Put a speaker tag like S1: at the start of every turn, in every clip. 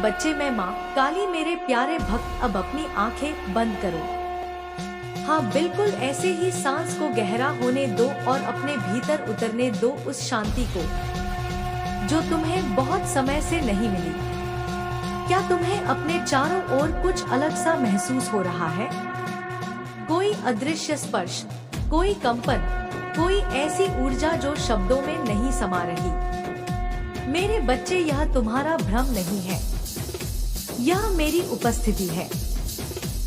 S1: बच्चे, मैं माँ काली, मेरे प्यारे भक्त, अब अपनी आंखें बंद करो। हाँ, बिल्कुल ऐसे ही सांस को गहरा होने दो और अपने भीतर उतरने दो उस शांति को जो तुम्हें बहुत समय से नहीं मिली। क्या तुम्हें अपने चारों ओर कुछ अलग सा महसूस हो रहा है? कोई अदृश्य स्पर्श, कोई कंपन, कोई ऐसी ऊर्जा जो शब्दों में नहीं समा रही। मेरे बच्चे, यह तुम्हारा भ्रम नहीं है, यह मेरी उपस्थिति है।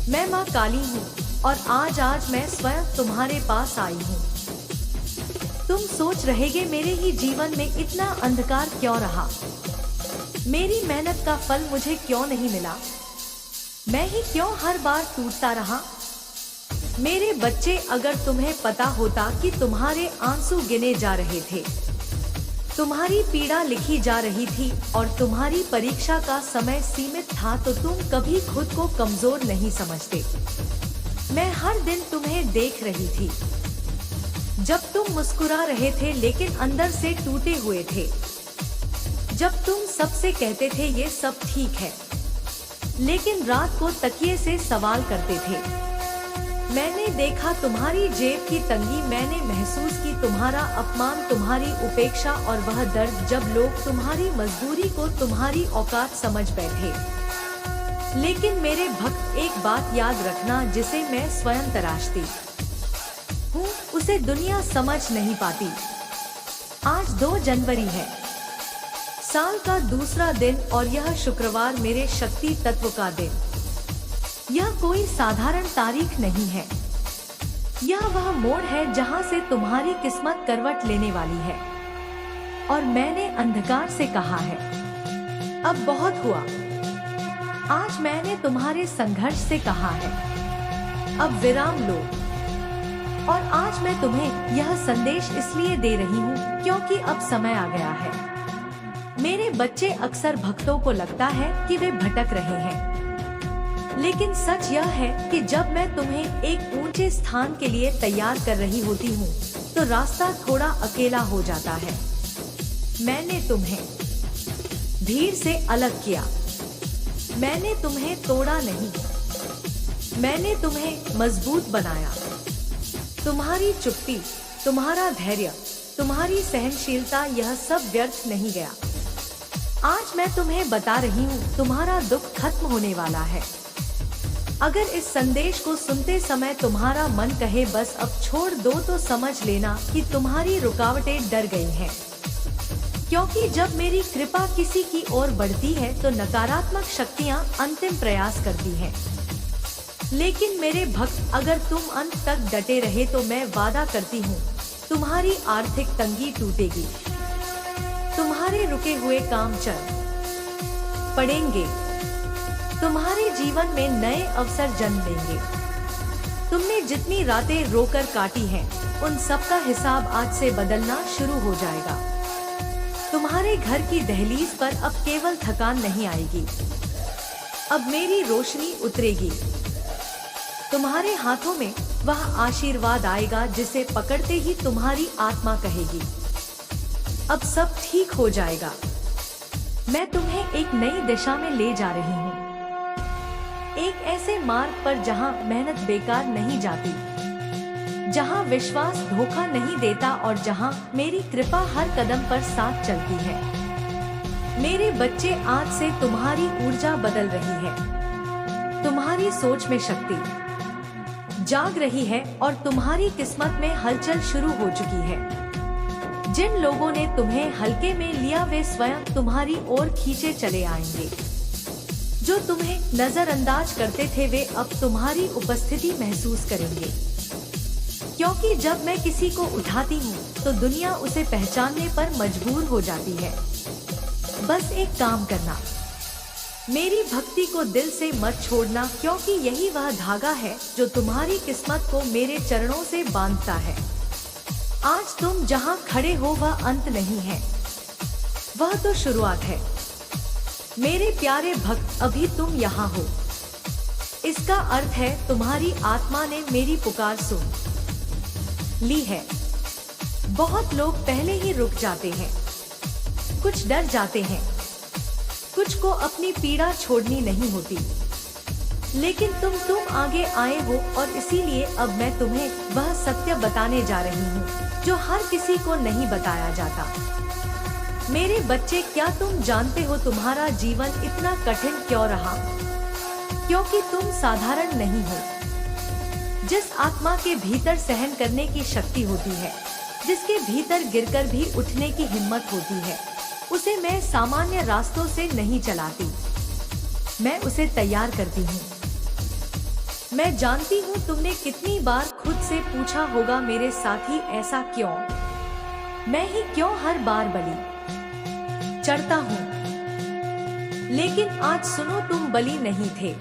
S1: मैं माँ काली हूँ और आज मैं स्वयं तुम्हारे पास आई हूँ। तुम सोच रहेगे, मेरे ही जीवन में इतना अंधकार क्यों रहा? मेरी मेहनत का फल मुझे क्यों नहीं मिला? मैं ही क्यों हर बार टूटता रहा? मेरे बच्चे, अगर तुम्हें पता होता कि तुम्हारे आंसू गिने जा रहे थे, तुम्हारी पीड़ा लिखी जा रही थी और तुम्हारी परीक्षा का समय सीमित था, तो तुम कभी खुद को कमजोर नहीं समझते। मैं हर दिन तुम्हें देख रही थी, जब तुम मुस्कुरा रहे थे लेकिन अंदर से टूटे हुए थे, जब तुम सबसे कहते थे ये सब ठीक है, लेकिन रात को तकिए से सवाल करते थे। मैंने देखा तुम्हारी जेब की तंगी, मैंने महसूस की तुम्हारा अपमान, तुम्हारी उपेक्षा और वह दर्द जब लोग तुम्हारी मजदूरी को तुम्हारी औकात समझ बैठे। लेकिन मेरे भक्त, एक बात याद रखना, जिसे मैं स्वयं तराशती हूँ उसे दुनिया समझ नहीं पाती। आज 2 जनवरी है, साल का दूसरा दिन, और यह शुक्रवार मेरे शक्ति तत्व का दिन। यह कोई साधारण तारीख नहीं है, यह वह मोड़ है जहां से तुम्हारी किस्मत करवट लेने वाली है। और मैंने अंधकार से कहा है, अब बहुत हुआ। आज मैंने तुम्हारे संघर्ष से कहा है, अब विराम लो। और आज मैं तुम्हें यह संदेश इसलिए दे रही हूँ क्योंकि अब समय आ गया है। मेरे बच्चे, अक्सर भक्तों को लगता है कि वे भटक रहे हैं, लेकिन सच यह है कि जब मैं तुम्हें एक ऊंचे स्थान के लिए तैयार कर रही होती हूँ तो रास्ता थोड़ा अकेला हो जाता है। मैंने तुम्हें भीड़ से अलग किया, मैंने तुम्हें तोड़ा नहीं, मैंने तुम्हें मजबूत बनाया। तुम्हारी चुप्पी, तुम्हारा धैर्य, तुम्हारी सहनशीलता, यह सब व्यर्थ नहीं गया। आज मैं तुम्हें बता रही हूँ, तुम्हारा दुख खत्म होने वाला है। अगर इस संदेश को सुनते समय तुम्हारा मन कहे बस अब छोड़ दो, तो समझ लेना कि तुम्हारी रुकावटें डर गई हैं। क्योंकि जब मेरी कृपा किसी की ओर बढ़ती है तो नकारात्मक शक्तियाँ अंतिम प्रयास करती हैं। लेकिन मेरे भक्त, अगर तुम अंत तक डटे रहे तो मैं वादा करती हूँ, तुम्हारी आर्थिक तंगी टूटेगी, तुम्हारे रुके हुए काम चल पड़ेंगे, तुम्हारे जीवन में नए अवसर जन्म लेंगे। तुमने जितनी रातें रोकर काटी हैं, उन सब का हिसाब आज से बदलना शुरू हो जाएगा। तुम्हारे घर की दहलीज पर अब केवल थकान नहीं आएगी, अब मेरी रोशनी उतरेगी। तुम्हारे हाथों में वह आशीर्वाद आएगा जिसे पकड़ते ही तुम्हारी आत्मा कहेगी, अब सब ठीक हो जाएगा। मैं तुम्हें एक नई दिशा में ले जा रही हूँ, एक ऐसे मार्ग पर जहाँ मेहनत बेकार नहीं जाती, जहाँ विश्वास धोखा नहीं देता और जहाँ मेरी कृपा हर कदम पर साथ चलती है। मेरे बच्चे, आज से तुम्हारी ऊर्जा बदल रही है, तुम्हारी सोच में शक्ति जाग रही है और तुम्हारी किस्मत में हलचल शुरू हो चुकी है। जिन लोगों ने तुम्हें हल्के में लिया वे स्वयं तुम्हारी ओर खींचे चले आएंगे। जो तुम्हें नजरअंदाज करते थे वे अब तुम्हारी उपस्थिति महसूस करेंगे। क्योंकि जब मैं किसी को उठाती हूँ तो दुनिया उसे पहचानने पर मजबूर हो जाती है। बस एक काम करना, मेरी भक्ति को दिल से मत छोड़ना, क्योंकि यही वह धागा है जो तुम्हारी किस्मत को मेरे चरणों से बांधता है। आज तुम जहाँ खड़े हो वह अंत नहीं है, वह तो शुरुआत है। मेरे प्यारे भक्त, अभी तुम यहाँ हो, इसका अर्थ है तुम्हारी आत्मा ने मेरी पुकार सुन ली है। बहुत लोग पहले ही रुक जाते हैं, कुछ डर जाते हैं, कुछ तुझको अपनी पीड़ा छोड़नी नहीं होती, लेकिन तुम आगे आए हो और इसीलिए अब मैं तुम्हें वह सत्य बताने जा रही हूँ जो हर किसी को नहीं बताया जाता। मेरे बच्चे, क्या तुम जानते हो तुम्हारा जीवन इतना कठिन क्यों रहा? क्योंकि तुम साधारण नहीं हो। जिस आत्मा के भीतर सहन करने की शक्ति होती है, जिसके भीतर गिरकर भी उठने की हिम्मत होती है, उसे मैं सामान्य रास्तों से नहीं चलाती, मैं उसे तैयार करती हूँ। मैं जानती हूँ तुमने कितनी बार खुद से पूछा होगा, मेरे साथी ऐसा क्यों? मैं ही क्यों हर बार बलि चढ़ता हूँ? लेकिन आज सुनो, तुम बलि नहीं थे,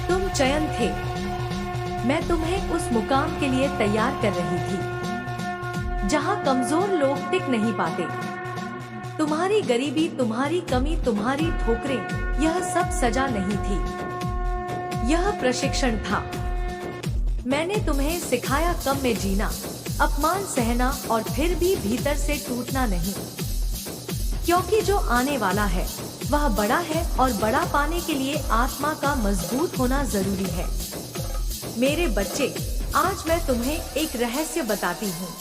S1: तुम चयन थे। मैं तुम्हें उस मुकाम के लिए तैयार कर रही थी जहाँ कमजोर लोग टिक नहीं पाते। तुम्हारी गरीबी, तुम्हारी कमी, तुम्हारी ठोकरें, यह सब सजा नहीं थी, यह प्रशिक्षण था। मैंने तुम्हें सिखाया कम में जीना, अपमान सहना और फिर भी भीतर से टूटना नहीं, क्योंकि जो आने वाला है वह बड़ा है और बड़ा पाने के लिए आत्मा का मजबूत होना जरूरी है। मेरे बच्चे, आज मैं तुम्हें एक रहस्य बताती हूँ।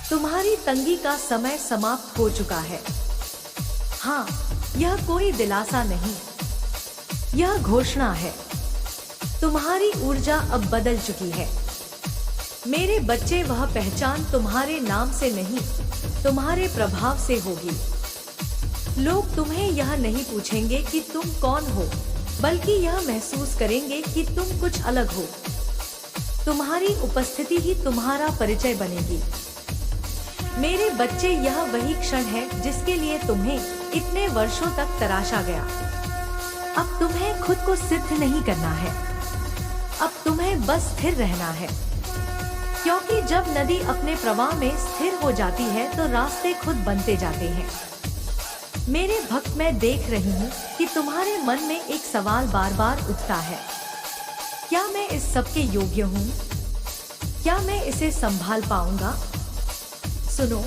S1: तुम्हारी तंगी का समय समाप्त हो चुका है। हाँ, यह कोई दिलासा नहीं, यह घोषणा है। तुम्हारी ऊर्जा अब बदल चुकी है। मेरे बच्चे, वह पहचान तुम्हारे नाम से नहीं, तुम्हारे प्रभाव से होगी। लोग तुम्हें यह नहीं पूछेंगे कि तुम कौन हो, बल्कि यह महसूस करेंगे कि तुम कुछ अलग हो। तुम्हारी उपस्थिति ही तुम्हारा परिचय बनेगी। मेरे बच्चे, यह वही क्षण है जिसके लिए तुम्हें इतने वर्षों तक तराशा गया। अब तुम्हें खुद को सिद्ध नहीं करना है, अब तुम्हें बस स्थिर रहना है, क्योंकि जब नदी अपने प्रवाह में स्थिर हो जाती है तो रास्ते खुद बनते जाते हैं। मेरे भक्त, मैं देख रही हूँ कि तुम्हारे मन में एक सवाल बार बार उठता है, क्या मैं इस सब के योग्य हूँ? क्या मैं इसे संभाल पाऊंगा? सुनो,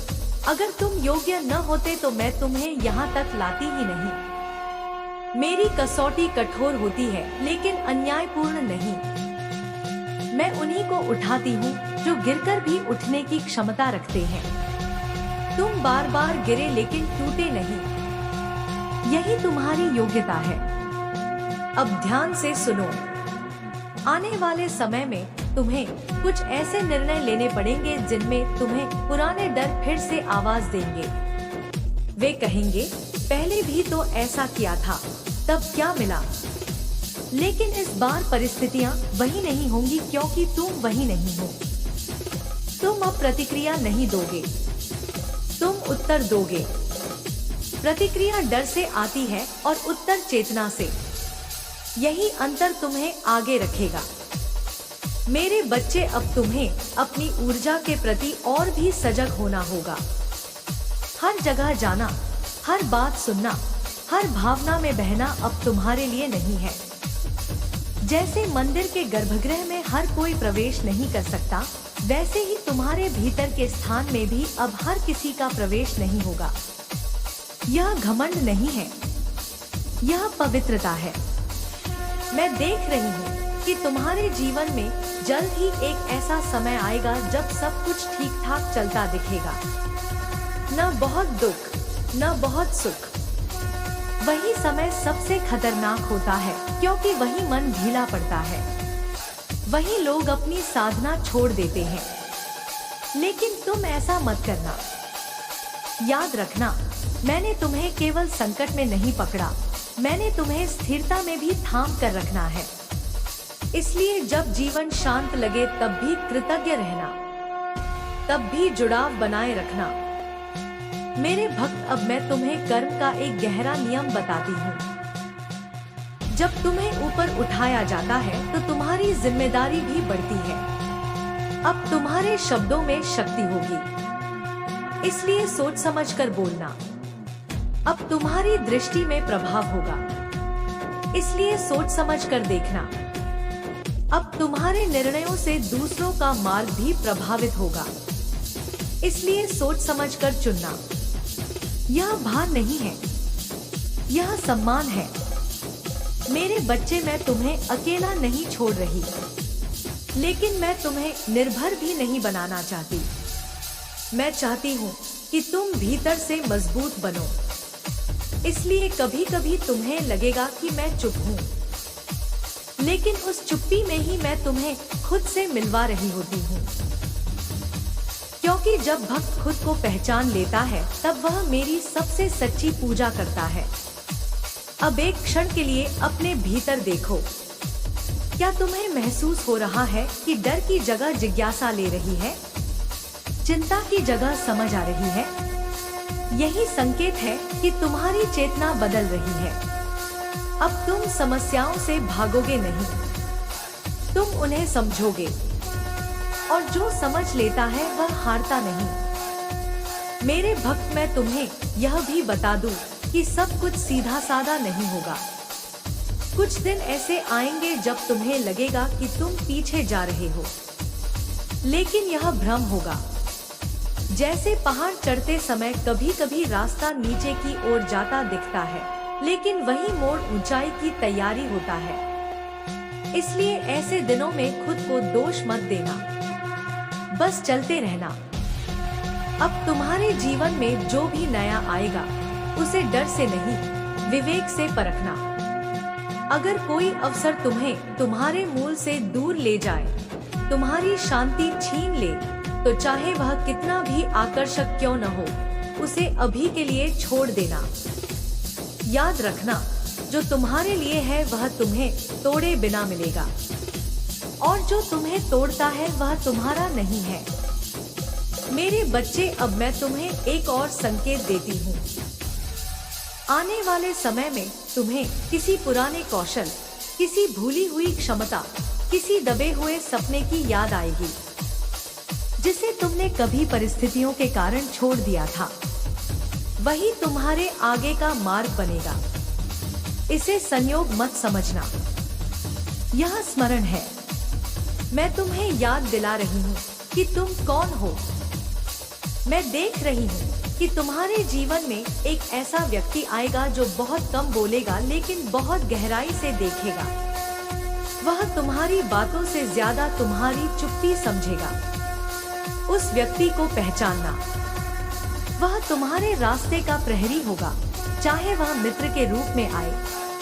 S1: अगर तुम योग्य न होते तो मैं तुम्हें यहाँ तक लाती ही नहीं। मेरी कसौटी कठोर होती है लेकिन अन्यायपूर्ण नहीं। मैं उन्हीं को उठाती हूँ जो गिरकर भी उठने की क्षमता रखते हैं। तुम बार बार गिरे लेकिन टूटे नहीं, यही तुम्हारी योग्यता है। अब ध्यान से सुनो, आने वाले समय में तुम्हें कुछ ऐसे निर्णय लेने पड़ेंगे जिनमें तुम्हें पुराने डर फिर से आवाज देंगे। वे कहेंगे, पहले भी तो ऐसा किया था, तब क्या मिला? लेकिन इस बार परिस्थितियां वही नहीं होंगी, क्योंकि तुम वही नहीं हो। तुम अब प्रतिक्रिया नहीं दोगे, तुम उत्तर दोगे। प्रतिक्रिया डर से आती है और उत्तर चेतना से। यही अंतर तुम्हें आगे रखेगा। मेरे बच्चे, अब तुम्हें अपनी ऊर्जा के प्रति और भी सजग होना होगा। हर जगह जाना, हर बात सुनना, हर भावना में बहना अब तुम्हारे लिए नहीं है। जैसे मंदिर के गर्भगृह में हर कोई प्रवेश नहीं कर सकता, वैसे ही तुम्हारे भीतर के स्थान में भी अब हर किसी का प्रवेश नहीं होगा। यह घमंड नहीं है, यह पवित्रता है। मैं देख रही हूँ कि तुम्हारे जीवन में जल्द ही एक ऐसा समय आएगा जब सब कुछ ठीक ठाक चलता दिखेगा। न बहुत दुख, न बहुत सुख। वही समय सबसे खतरनाक होता है, क्योंकि वही मन ढीला पड़ता है। वही लोग अपनी साधना छोड़ देते हैं। लेकिन तुम ऐसा मत करना। याद रखना, मैंने तुम्हें केवल संकट में नहीं पकड़ा, मैंने तुम्हें स्थिरता में भी थाम कर रखना है। इसलिए जब जीवन शांत लगे तब भी कृतज्ञ रहना, तब भी जुड़ाव बनाए रखना। मेरे भक्त, अब मैं तुम्हें कर्म का एक गहरा नियम बताती हूँ। जब तुम्हें ऊपर उठाया जाता है तो तुम्हारी जिम्मेदारी भी बढ़ती है। अब तुम्हारे शब्दों में शक्ति होगी, इसलिए सोच समझकर बोलना। अब तुम्हारी दृष्टि में प्रभाव होगा, इसलिए सोच समझकर देखना। अब तुम्हारे निर्णयों से दूसरों का मार्ग भी प्रभावित होगा, इसलिए सोच समझकर चुनना। यह भार नहीं है, यह सम्मान है। मेरे बच्चे, मैं तुम्हें अकेला नहीं छोड़ रही, लेकिन मैं तुम्हें निर्भर भी नहीं बनाना चाहती। मैं चाहती हूँ कि तुम भीतर से मजबूत बनो। इसलिए कभी कभी तुम्हें लगेगा कि मैं चुप हूँ, लेकिन उस चुप्पी में ही मैं तुम्हें खुद से मिलवा रही होती हूँ। क्योंकि जब भक्त खुद को पहचान लेता है तब वह मेरी सबसे सच्ची पूजा करता है। अब एक क्षण के लिए अपने भीतर देखो। क्या तुम्हें महसूस हो रहा है कि डर की जगह जिज्ञासा ले रही है, चिंता की जगह समझ आ रही है? यही संकेत है कि तुम्हारी चेतना बदल रही है। अब तुम समस्याओं से भागोगे नहीं, तुम उन्हें समझोगे, और जो समझ लेता है वह हारता नहीं। मेरे भक्त, मैं तुम्हें यह भी बता दूं कि सब कुछ सीधा साधा नहीं होगा। कुछ दिन ऐसे आएंगे जब तुम्हें लगेगा कि तुम पीछे जा रहे हो, लेकिन यह भ्रम होगा। जैसे पहाड़ चढ़ते समय कभी कभी रास्ता नीचे की ओर जाता दिखता है, लेकिन वही मोड़ ऊंचाई की तैयारी होता है। इसलिए ऐसे दिनों में खुद को दोष मत देना, बस चलते रहना। अब तुम्हारे जीवन में जो भी नया आएगा उसे डर से नहीं, विवेक से परखना। अगर कोई अवसर तुम्हें तुम्हारे मूल से दूर ले जाए, तुम्हारी शांति छीन ले, तो चाहे वह कितना भी आकर्षक क्यों न हो, उसे अभी के लिए छोड़ देना। याद रखना, जो तुम्हारे लिए है वह तुम्हें तोड़े बिना मिलेगा, और जो तुम्हें तोड़ता है वह तुम्हारा नहीं है। मेरे बच्चे, अब मैं तुम्हें एक और संकेत देती हूँ। आने वाले समय में तुम्हें किसी पुराने कौशल, किसी भूली हुई क्षमता, किसी दबे हुए सपने की याद आएगी, जिसे तुमने कभी परिस्थितियों के कारण छोड़ दिया था। वही तुम्हारे आगे का मार्ग बनेगा। इसे संयोग मत समझना, यह स्मरण है। मैं तुम्हें याद दिला रही हूँ कि तुम कौन हो। मैं देख रही हूँ कि तुम्हारे जीवन में एक ऐसा व्यक्ति आएगा जो बहुत कम बोलेगा लेकिन बहुत गहराई से देखेगा। वह तुम्हारी बातों से ज्यादा तुम्हारी चुप्पी समझेगा। उस व्यक्ति को पहचानना। वह तुम्हारे रास्ते का प्रहरी होगा, चाहे वह मित्र के रूप में आए,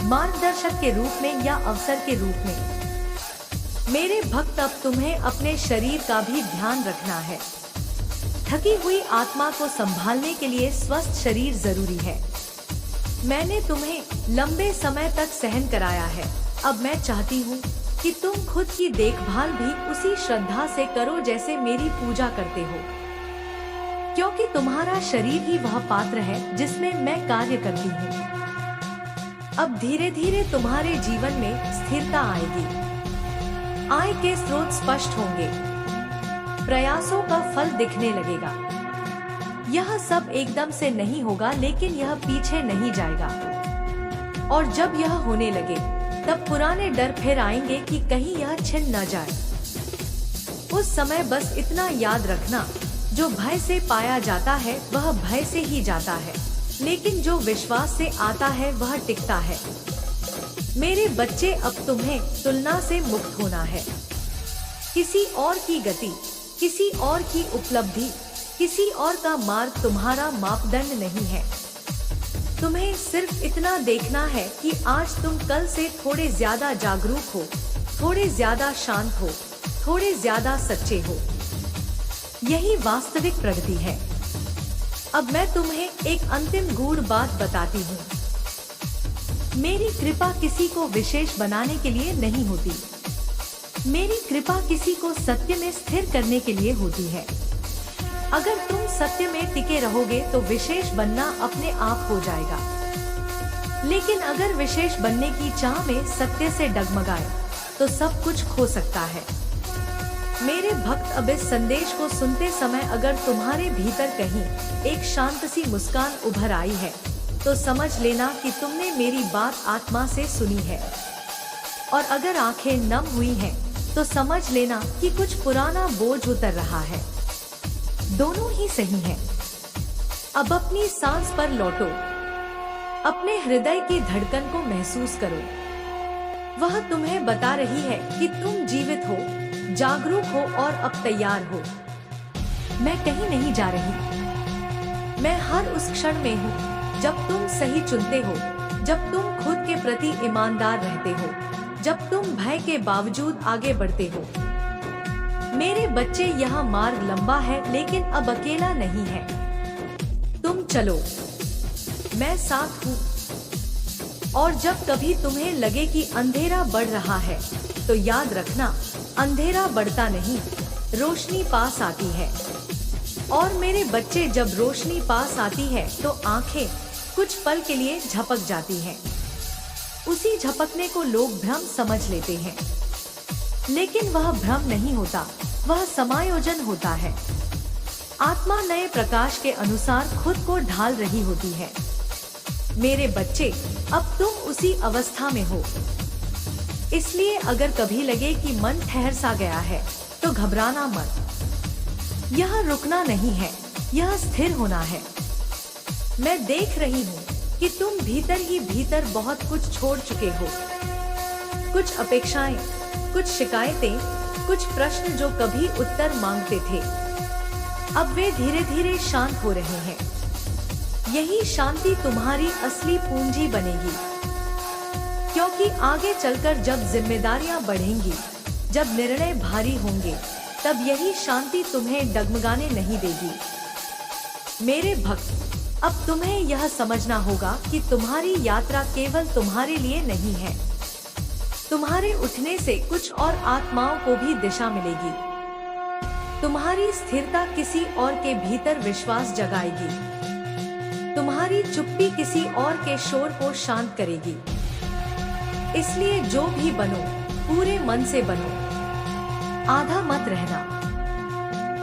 S1: मार्गदर्शक के रूप में या अवसर के रूप में। मेरे भक्त, अब तुम्हें अपने शरीर का भी ध्यान रखना है। थकी हुई आत्मा को संभालने के लिए स्वस्थ शरीर जरूरी है। मैंने तुम्हें लंबे समय तक सहन कराया है। अब मैं चाहती हूँ कि तुम खुद की देखभाल भी उसी श्रद्धा से करो जैसे मेरी पूजा करते हो, क्योंकि तुम्हारा शरीर ही वह पात्र है जिसमें मैं कार्य करती हूँ। अब धीरे धीरे तुम्हारे जीवन में स्थिरता आएगी, आय के स्रोत स्पष्ट होंगे, प्रयासों का फल दिखने लगेगा। यह सब एकदम से नहीं होगा, लेकिन यह पीछे नहीं जाएगा। और जब यह होने लगे तब पुराने डर फिर आएंगे कि कहीं यह छिन न जाए। उस समय बस इतना याद रखना, जो भय से पाया जाता है वह भय से ही जाता है, लेकिन जो विश्वास से आता है वह टिकता है। मेरे बच्चे, अब तुम्हें तुलना से मुक्त होना है। किसी और की गति, किसी और की उपलब्धि, किसी और का मार्ग तुम्हारा मापदंड नहीं है। तुम्हें सिर्फ इतना देखना है कि आज तुम कल से थोड़े ज्यादा जागरूक हो, थोड़े ज्यादा शांत हो, थोड़े ज्यादा सच्चे हो। यही वास्तविक प्रगति है। अब मैं तुम्हें एक अंतिम गूढ़ बात बताती हूँ। मेरी कृपा किसी को विशेष बनाने के लिए नहीं होती। मेरी कृपा किसी को सत्य में स्थिर करने के लिए होती है। अगर तुम सत्य में टिके रहोगे तो विशेष बनना अपने आप हो जाएगा। लेकिन अगर विशेष बनने की चाह में सत्य से डगमगाए तो सब कुछ खो सकता है। मेरे भक्त, अब इस संदेश को सुनते समय अगर तुम्हारे भीतर कहीं एक शांत सी मुस्कान उभर आई है तो समझ लेना कि तुमने मेरी बात आत्मा से सुनी है। और अगर आंखें नम हुई हैं तो समझ लेना कि कुछ पुराना बोझ उतर रहा है। दोनों ही सही है। अब अपनी सांस पर लौटो। अपने हृदय की धड़कन को महसूस करो। वह तुम्हें बता रही है कि तुम जीवित हो, जागरूक हो और अब तैयार हो। मैं कहीं नहीं जा रही। मैं हर उस क्षण में हूँ जब तुम सही चुनते हो, जब तुम खुद के प्रति ईमानदार रहते हो, जब तुम भय के बावजूद आगे बढ़ते हो। मेरे बच्चे, यह मार्ग लंबा है लेकिन अब अकेला नहीं है। तुम चलो, मैं साथ हूँ। और जब कभी तुम्हें लगे कि अंधेरा बढ़ रहा है, तो याद रखना, अंधेरा बढ़ता नहीं, रोशनी पास आती है। और मेरे बच्चे, जब रोशनी पास आती है तो आंखें कुछ पल के लिए झपक जाती हैं। उसी झपकने को लोग भ्रम समझ लेते हैं, लेकिन वह भ्रम नहीं होता, वह समायोजन होता है। आत्मा नए प्रकाश के अनुसार खुद को ढाल रही होती है। मेरे बच्चे, अब तुम उसी अवस्था में हो। इसलिए अगर कभी लगे कि मन ठहर सा गया है, तो घबराना मत। यह रुकना नहीं है, यह स्थिर होना है। मैं देख रही हूँ कि तुम भीतर ही भीतर बहुत कुछ छोड़ चुके हो। कुछ अपेक्षाएं, कुछ शिकायतें, कुछ प्रश्न जो कभी उत्तर मांगते थे, अब वे धीरे धीरे शांत हो रहे हैं। यही शांति तुम्हारी असली पूंजी बनेगी, क्योंकि आगे चलकर जब जिम्मेदारियां बढ़ेंगी, जब निर्णय भारी होंगे, तब यही शांति तुम्हें डगमगाने नहीं देगी। मेरे भक्त, अब तुम्हें यह समझना होगा कि तुम्हारी यात्रा केवल तुम्हारे लिए नहीं है। तुम्हारे उठने से कुछ और आत्माओं को भी दिशा मिलेगी। तुम्हारी स्थिरता किसी और के भीतर विश्वास जगाएगी। तुम्हारी चुप्पी किसी और के शोर को शांत करेगी। इसलिए जो भी बनो, पूरे मन से बनो। आधा मत रहना,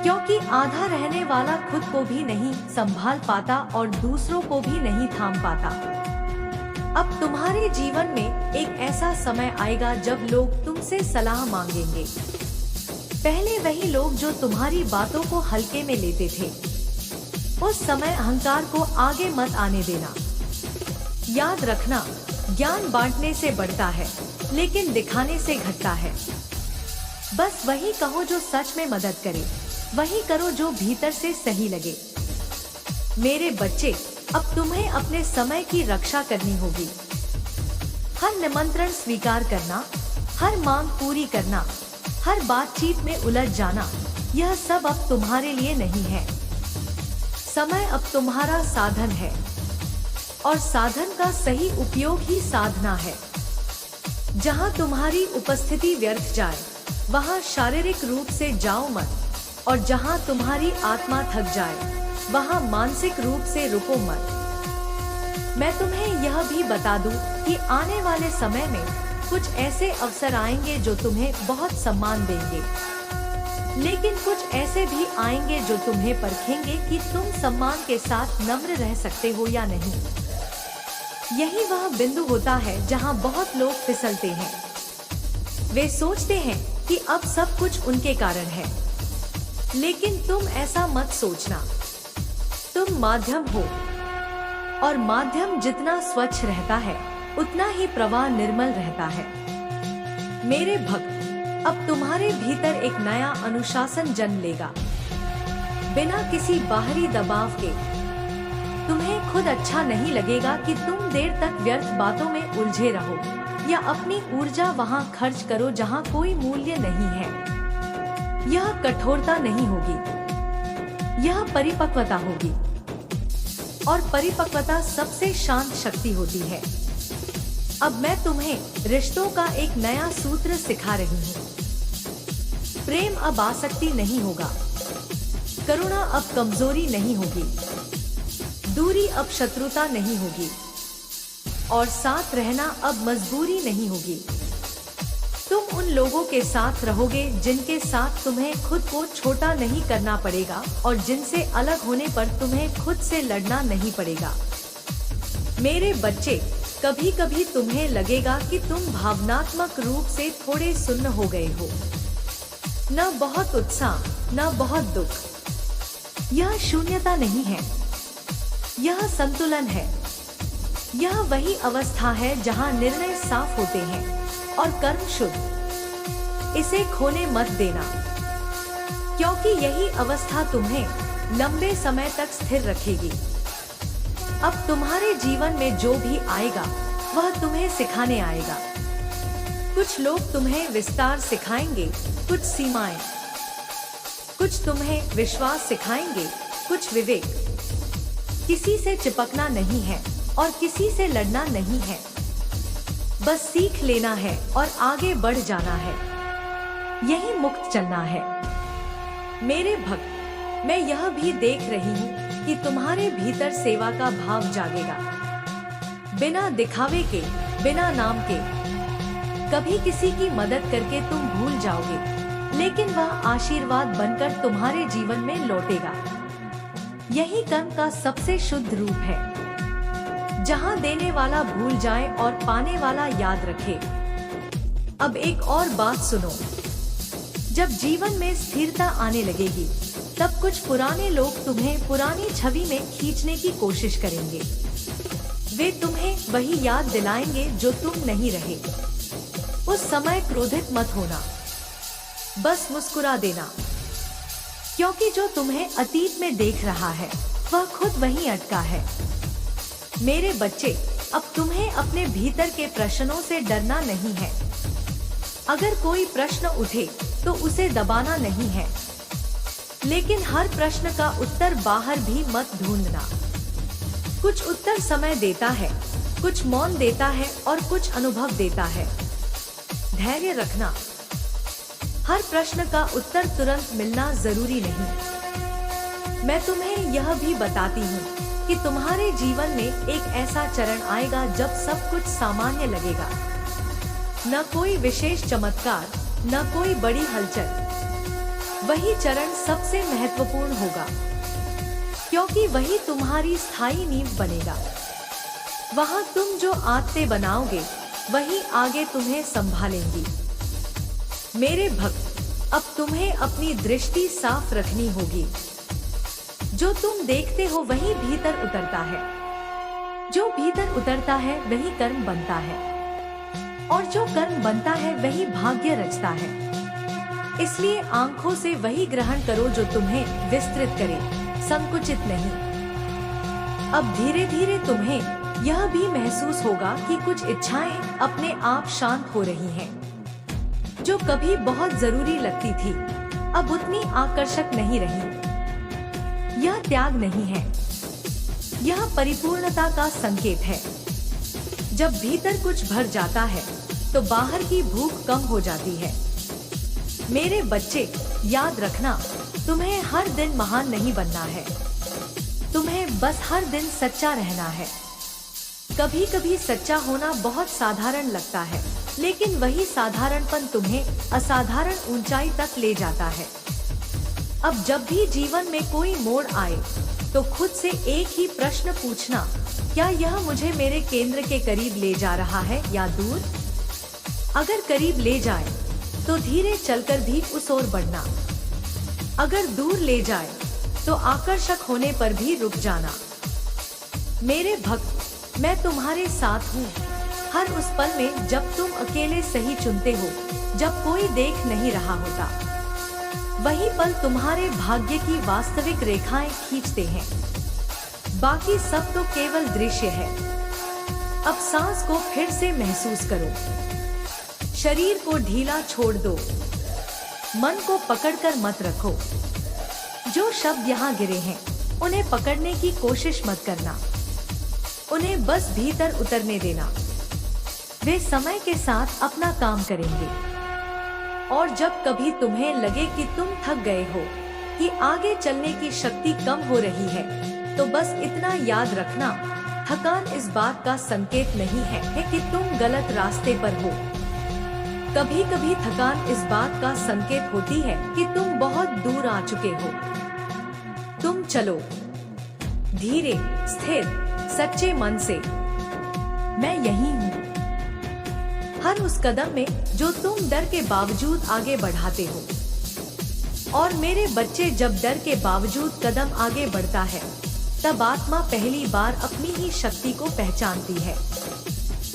S1: क्योंकि आधा रहने वाला खुद को भी नहीं संभाल पाता और दूसरों को भी नहीं थाम पाता। अब तुम्हारे जीवन में एक ऐसा समय आएगा जब लोग तुमसे सलाह मांगेंगे। पहले वही लोग जो तुम्हारी बातों को हल्के में लेते थे। उस समय अहंकार को आगे मत आने देना। याद रखना, ज्ञान बांटने से बढ़ता है, लेकिन दिखाने से घटता है। बस वही कहो जो सच में मदद करे, वही करो जो भीतर से सही लगे। मेरे बच्चे, अब तुम्हें अपने समय की रक्षा करनी होगी। हर निमंत्रण स्वीकार करना, हर मांग पूरी करना, हर बातचीत में उलझ जाना, यह सब अब तुम्हारे लिए नहीं है। समय अब तुम्हारा साधन है, और साधन का सही उपयोग ही साधना है। जहाँ तुम्हारी उपस्थिति व्यर्थ जाए, वहाँ शारीरिक रूप से जाओ मत, और जहाँ तुम्हारी आत्मा थक जाए, वहाँ मानसिक रूप से रुको मत। मैं तुम्हें यह भी बता दूं कि आने वाले समय में कुछ ऐसे अवसर आएंगे जो तुम्हें बहुत सम्मान देंगे, लेकिन कुछ ऐसे भी आएंगे जो तुम्हें परखेंगे कि तुम सम्मान के साथ नम्र रह सकते हो या नहीं। यही वह बिंदु होता है जहां बहुत लोग फिसलते हैं। वे सोचते हैं कि अब सब कुछ उनके कारण है, लेकिन तुम ऐसा मत सोचना। तुम माध्यम हो, और माध्यम जितना स्वच्छ रहता है, उतना ही प्रवाह निर्मल रहता है। मेरे भक्त, अब तुम्हारे भीतर एक नया अनुशासन जन्म लेगा, बिना किसी बाहरी दबाव के। तुम्हें खुद अच्छा नहीं लगेगा कि तुम देर तक व्यर्थ बातों में उलझे रहो, या अपनी ऊर्जा वहां खर्च करो जहां कोई मूल्य नहीं है। यह कठोरता नहीं होगी, यह परिपक्वता होगी, और परिपक्वता सबसे शांत शक्ति होती है। अब मैं तुम्हें रिश्तों का एक नया सूत्र सिखा रही हूँ। प्रेम अब आसक्ति नहीं होगा, करुणा अब कमजोरी नहीं होगी, दूरी अब शत्रुता नहीं होगी, और साथ रहना अब मजबूरी नहीं होगी। तुम उन लोगों के साथ रहोगे जिनके साथ तुम्हें खुद को छोटा नहीं करना पड़ेगा, और जिनसे अलग होने पर तुम्हें खुद से लड़ना नहीं पड़ेगा। मेरे बच्चे, कभी कभी तुम्हें लगेगा कि तुम भावनात्मक रूप से थोड़े सुन्न हो गए हो। न बहुत उत्साह, न बहुत दुख। यह शून्यता नहीं है, यह संतुलन है। यह वही अवस्था है जहाँ निर्णय साफ होते हैं और कर्म शुद्ध। इसे खोने मत देना, क्योंकि यही अवस्था तुम्हें लंबे समय तक स्थिर रखेगी। अब तुम्हारे जीवन में जो भी आएगा वह तुम्हें सिखाने आएगा। कुछ लोग तुम्हें विस्तार सिखाएंगे, कुछ सीमाएं, कुछ तुम्हें विश्वास सिखाएंगे, कुछ विवेक। किसी से चिपकना नहीं है और किसी से लड़ना नहीं है, बस सीख लेना है और आगे बढ़ जाना है। यही मुक्त चलना है। मेरे भक्त, मैं यह भी देख रही हूँ कि तुम्हारे भीतर सेवा का भाव जागेगा, बिना दिखावे के, बिना नाम के। कभी किसी की मदद करके तुम भूल जाओगे, लेकिन वह आशीर्वाद बनकर तुम्हारे जीवन में लौटेगा। यही कर्म का सबसे शुद्ध रूप है, जहाँ देने वाला भूल जाए और पाने वाला याद रखे। अब एक और बात सुनो, जब जीवन में स्थिरता आने लगेगी, तब कुछ पुराने लोग तुम्हें पुरानी छवि में खींचने की कोशिश करेंगे। वे तुम्हें वही याद दिलाएंगे जो तुम नहीं रहे। उस समय क्रोधित मत होना, बस मुस्कुरा देना, क्योंकि जो तुम्हें अतीत में देख रहा है वह खुद वहीं अटका है। मेरे बच्चे, अब तुम्हें अपने भीतर के प्रश्नों से डरना नहीं है। अगर कोई प्रश्न उठे तो उसे दबाना नहीं है, लेकिन हर प्रश्न का उत्तर बाहर भी मत ढूंढना। कुछ उत्तर समय देता है, कुछ मौन देता है और कुछ अनुभव देता है। धैर्य रखना, हर प्रश्न का उत्तर तुरंत मिलना जरूरी नहीं। मैं तुम्हें यह भी बताती हूँ कि तुम्हारे जीवन में एक ऐसा चरण आएगा जब सब कुछ सामान्य लगेगा। न कोई विशेष चमत्कार, न कोई बड़ी हलचल। वही चरण सबसे महत्वपूर्ण होगा, क्योंकि वही तुम्हारी स्थायी नींव बनेगा। वहाँ तुम जो आदतें बनाओगे वही आगे तुम्हें संभालेंगी। मेरे भक्त, अब तुम्हें अपनी दृष्टि साफ रखनी होगी। जो तुम देखते हो वही भीतर उतरता है। जो भीतर उतरता है वही कर्म बनता है, और जो कर्म बनता है वही भाग्य रचता है। इसलिए आंखों से वही ग्रहण करो जो तुम्हें विस्तृत करे, संकुचित नहीं। अब धीरे धीरे तुम्हें यह भी महसूस होगा कि कुछ इच्छाएं अपने आप शांत हो रही हैं। जो कभी बहुत जरूरी लगती थी, अब उतनी आकर्षक नहीं रही। यह त्याग नहीं है, यह परिपूर्णता का संकेत है। जब भीतर कुछ भर जाता है तो बाहर की भूख कम हो जाती है। मेरे बच्चे, याद रखना, तुम्हें हर दिन महान नहीं बनना है, तुम्हें बस हर दिन सच्चा रहना है। कभी कभी सच्चा होना बहुत साधारण लगता है, लेकिन वही साधारणपन तुम्हें असाधारण ऊंचाई तक ले जाता है। अब जब भी जीवन में कोई मोड़ आए तो खुद से एक ही प्रश्न पूछना, क्या यह मुझे मेरे केंद्र के करीब ले जा रहा है या दूर? अगर करीब ले जाए तो धीरे चलकर भी उस ओर बढ़ना। अगर दूर ले जाए तो आकर्षक होने पर भी रुक जाना। मेरे भक्त, मैं तुम्हारे साथ हूँ हर उस पल में जब तुम अकेले सही चुनते हो, जब कोई देख नहीं रहा होता। वही पल तुम्हारे भाग्य की वास्तविक रेखाएं खींचते हैं। बाकी सब तो केवल दृश्य है। अब सांस को फिर से महसूस करो, शरीर को ढीला छोड़ दो, मन को पकड़कर मत रखो। जो शब्द यहाँ गिरे हैं उन्हें पकड़ने की कोशिश मत करना, उन्हें बस भीतर उतरने देना। वे समय के साथ अपना काम करेंगे। और जब कभी तुम्हें लगे कि तुम थक गए हो, कि आगे चलने की शक्ति कम हो रही है, तो बस इतना याद रखना, थकान इस बात का संकेत नहीं है कि तुम गलत रास्ते पर हो। कभी कभी थकान इस बात का संकेत होती है कि तुम बहुत दूर आ चुके हो। तुम चलो धीरे, स्थिर, सच्चे मन से। मैं यही हूँ हर उस कदम में जो तुम डर के बावजूद आगे बढ़ाते हो। और मेरे बच्चे, जब डर के बावजूद कदम आगे बढ़ता है तब आत्मा पहली बार अपनी ही शक्ति को पहचानती है।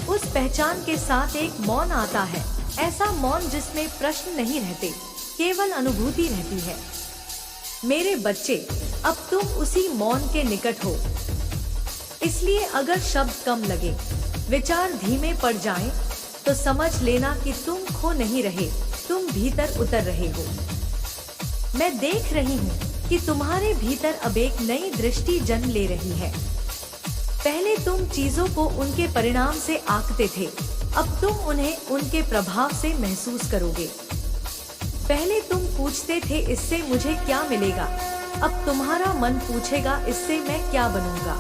S1: उस पहचान के साथ एक मौन आता है, ऐसा मौन जिसमें प्रश्न नहीं रहते, केवल अनुभूति रहती है। मेरे बच्चे, अब तुम उसी मौन के निकट हो। इसलिए अगर शब्द कम लगे, विचार धीमे पड़ जाएं, तो समझ लेना कि तुम खो नहीं रहे, तुम भीतर उतर रहे हो। मैं देख रही हूँ कि तुम्हारे भीतर अब एक नई दृष्टि जन्म ले रही है। पहले तुम चीजों को उनके परिणाम से आंकते थे, अब तुम उन्हें उनके प्रभाव से महसूस करोगे। पहले तुम पूछते थे इससे मुझे क्या मिलेगा, अब तुम्हारा मन पूछेगा इससे मैं क्या बनूंगा।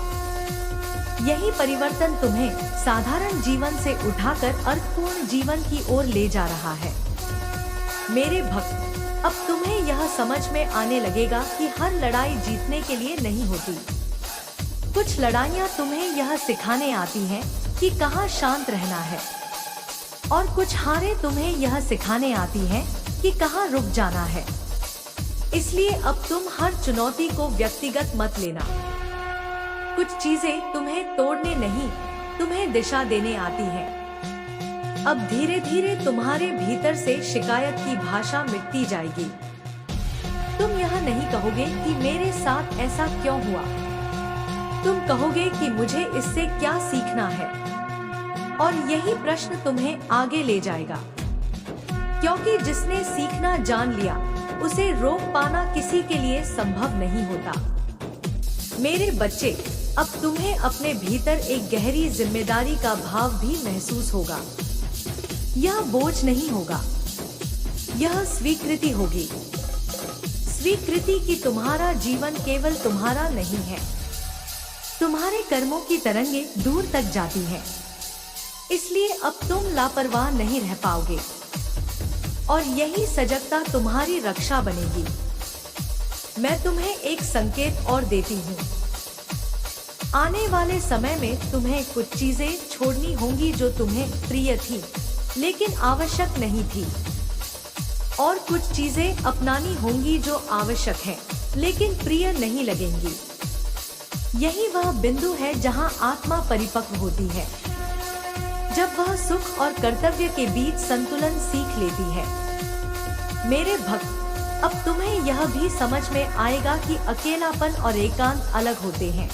S1: यही परिवर्तन तुम्हें साधारण जीवन से उठाकर अर्थपूर्ण जीवन की ओर ले जा रहा है। मेरे भक्त, अब तुम्हें यह समझ में आने लगेगा कि हर लड़ाई जीतने के लिए नहीं होती। कुछ लड़ाइयाँ तुम्हें यह सिखाने आती हैं कि कहाँ शांत रहना है, और कुछ हारें तुम्हें यह सिखाने आती हैं कि कहाँ रुक जाना है। इसलिए अब तुम हर चुनौती को व्यक्तिगत मत लेना। कुछ चीजें तुम्हें तोड़ने नहीं, तुम्हें दिशा देने आती हैं। अब धीरे धीरे तुम्हारे भीतर से शिकायत की भाषा मिटती जाएगी। तुम यह नहीं कहोगे कि मेरे साथ ऐसा क्यों हुआ, तुम कहोगे कि मुझे इससे क्या सीखना है। और यही प्रश्न तुम्हें आगे ले जाएगा, क्योंकि जिसने सीखना जान लिया, उसे रोक पाना किसी के लिए संभव नहीं होता। मेरे बच्चे, अब तुम्हें अपने भीतर एक गहरी जिम्मेदारी का भाव भी महसूस होगा। यह बोझ नहीं होगा, यह स्वीकृति होगी। स्वीकृति कि तुम्हारा जीवन केवल तुम्हारा नहीं है। तुम्हारे कर्मों की तरंगे दूर तक जाती हैं। इसलिए अब तुम लापरवाह नहीं रह पाओगे, और यही सजगता तुम्हारी रक्षा बनेगी। मैं तुम्हें एक संकेत और देती हूँ। आने वाले समय में तुम्हें कुछ चीजें छोड़नी होंगी जो तुम्हें प्रिय थी लेकिन आवश्यक नहीं थी, और कुछ चीजें अपनानी होंगी जो आवश्यक हैं लेकिन प्रिय नहीं लगेंगी। यही वह बिंदु है जहाँ आत्मा परिपक्व होती है, जब वह सुख और कर्तव्य के बीच संतुलन सीख लेती है। मेरे भक्त, अब तुम्हें यह भी समझ में आएगा कि अकेलापन और एकांत अलग होते हैं।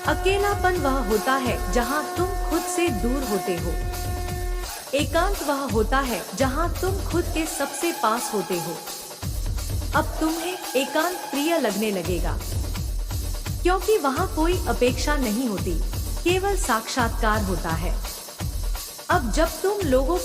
S1: अकेलापन वह होता है जहां तुम खुद से दूर होते हो। एकांत वह होता है जहां तुम खुद के सबसे पास होते हो। अब तुम्हें एकांत प्रिय लगने लगेगा, क्योंकि वहां कोई अपेक्षा नहीं होती, केवल साक्षात्कार होता है। अब जब तुम लोगों